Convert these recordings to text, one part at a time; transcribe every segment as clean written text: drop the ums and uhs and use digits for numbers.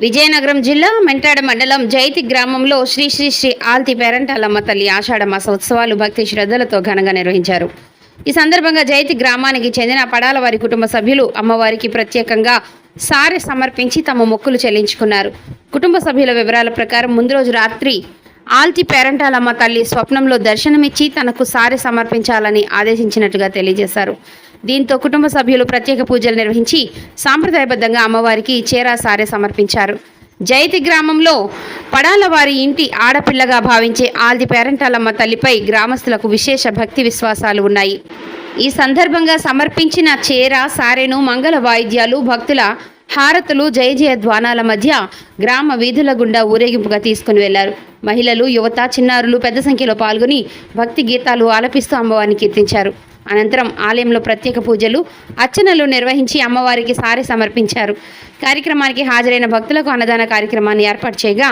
విజయనగరం జిల్లా మెంటాడ మండలం జైతి గ్రామంలో శ్రీ శ్రీ శ్రీ ఆల్తి పేరంటాలమ్మ తల్లి ఆషాఢ మాస ఉత్సవాలు భక్తి శ్రద్ధలతో ఘనంగా నిర్వహించారు. ఈ సందర్భంగా జైతి గ్రామానికి చెందిన పడాల వారి కుటుంబ సభ్యులు అమ్మవారికి ప్రత్యేకంగా సారె సమర్పించి తమ మొక్కులు చెల్లించుకున్నారు. కుటుంబ సభ్యుల వివరాల ప్రకారం ముందు రోజు రాత్రి ఆల్తి పేరంటాలమ్మ తల్లి స్వప్నంలో దర్శనమిచ్చి తనకు సారె సమర్పించాలని ఆదేశించినట్టుగా తెలియజేశారు. దీంతో కుటుంబ సభ్యులు ప్రత్యేక పూజలు నిర్వహించి సాంప్రదాయబద్ధంగా అమ్మవారికి చీర సారె సమర్పించారు. జైతి గ్రామంలో పడాల వారి ఇంటి ఆడపిల్లగా భావించే ఆల్ది పేరంటాలమ్మ తల్లిపై గ్రామస్తులకు విశేష భక్తి విశ్వాసాలు ఉన్నాయి. ఈ సందర్భంగా సమర్పించిన చీర సారెను మంగళ వాయిద్యాలు, భక్తుల హారతులు, జయ జయ ధ్వానాల మధ్య గ్రామ వీధుల గుండా ఊరేగింపుగా తీసుకుని వెళ్లారు. మహిళలు, యువత, చిన్నారులు పెద్ద సంఖ్యలో పాల్గొని భక్తి గీతాలు ఆలపిస్తూ అమ్మవారిని కీర్తించారు. అనంతరం ఆలయంలో ప్రత్యేక పూజలు, అర్చనలు నిర్వహించి అమ్మవారికి సారె సమర్పించారు. కార్యక్రమానికి హాజరైన భక్తులకు అన్నదాన కార్యక్రమాన్ని ఏర్పాటు చేయగా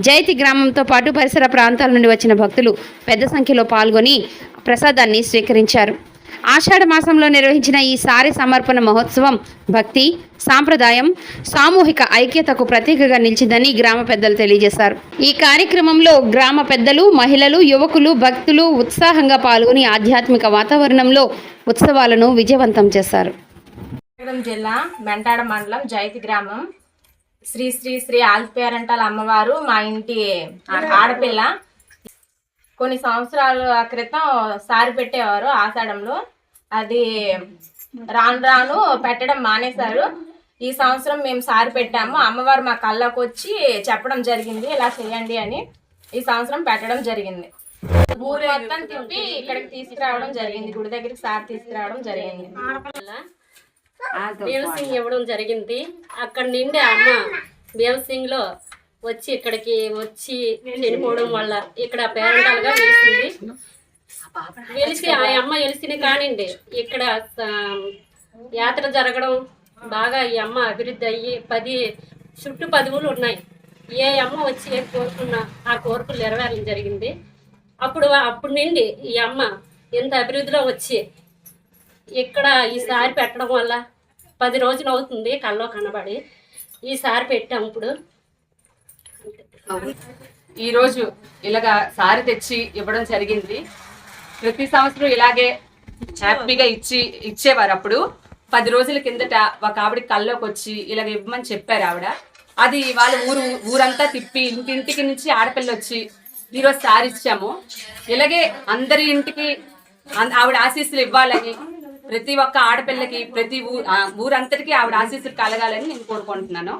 జైతి గ్రామంతో పాటు పరిసర ప్రాంతాల నుండి వచ్చిన భక్తులు పెద్ద సంఖ్యలో పాల్గొని ప్రసాదాన్ని స్వీకరించారు. ఆషాఢ మాసంలో నిర్వహించిన ఈ సారె సమర్పణ మహోత్సవం భక్తి, సాంప్రదాయం, సామూహిక ఐక్యతకు ప్రతీకగా నిలిచిందని గ్రామ పెద్దలు తెలియజేశారు. ఈ కార్యక్రమంలో గ్రామ పెద్దలు, మహిళలు, యువకులు, భక్తులు ఉత్సాహంగా పాల్గొని ఆధ్యాత్మిక వాతావరణంలో ఉత్సవాలను విజయవంతం చేశారు. జిల్లా మెంటాడ మండలం జైతి గ్రామం శ్రీ శ్రీ శ్రీ ఆల్తి పేరంటాల అమ్మవారు మా ఇంటి ఆడపిల్ల. కొన్ని సంవత్సరాల క్రితం సారి పెట్టేవారు ఆషాఢంలో, అది రాను రాను పెట్టడం మానేశారు. ఈ సంవత్సరం మేము సారి పెట్టాము. అమ్మవారు మా కళ్ళకు వచ్చి చెప్పడం జరిగింది, ఇలా చేయండి అని. ఈ సంవత్సరం పెట్టడం జరిగింది. ఊరు మొత్తం తిప్పి ఇక్కడికి తీసుకురావడం జరిగింది, గుడి దగ్గరికి సారి తీసుకురావడం జరిగింది. భీమసింగ్ ఇవ్వడం జరిగింది. అక్కడ నుండి అమ్మ భీమసింగ్లో వచ్చి ఇక్కడికి వచ్చి చనిపోవడం వల్ల ఇక్కడ పేరంటాలుగా వెలిసి ఆ అమ్మ వెలిసిన కానిండి ఇక్కడ యాత్ర జరగడం బాగా ఈ అమ్మ అభివృద్ధి అయ్యి చుట్టూ 10 ఊళ్ళు ఉన్నాయి. ఏ అమ్మ వచ్చి ఏ కోరుకున్నా ఆ కోరికలు నెరవేరడం జరిగింది. అప్పుడు నుండి ఈ అమ్మ ఎంత అభివృద్ధిలో వచ్చి ఇక్కడ ఈసారి పెట్టడం వల్ల 10 రోజులు అవుతుంది కల్లో కనబడి ఈసారి పెట్టాం. ఇప్పుడు ఈరోజు ఇలాగా సారి తెచ్చి ఇవ్వడం జరిగింది. ప్రతి సంవత్సరం ఇలాగే హ్యాపీగా ఇచ్చేవారు. అప్పుడు 10 రోజుల కిందట ఒక ఆవిడ కల్లోకి వచ్చి ఇలాగ ఇవ్వమని చెప్పారు ఆవిడ. అది వాళ్ళ ఊరంతా తిప్పి ఇంటింటికి నుంచి ఆడపిల్ల వచ్చి ఈరోజు సారి ఇచ్చాము. ఇలాగే అందరి ఇంటికి ఆవిడ ఆశీస్సులు ఇవ్వాలని, ప్రతి ఒక్క ఆడపిల్లకి ప్రతి ఊరంతటికి ఆవిడ ఆశీస్సులు కలగాలని నేను కోరుకుంటున్నాను.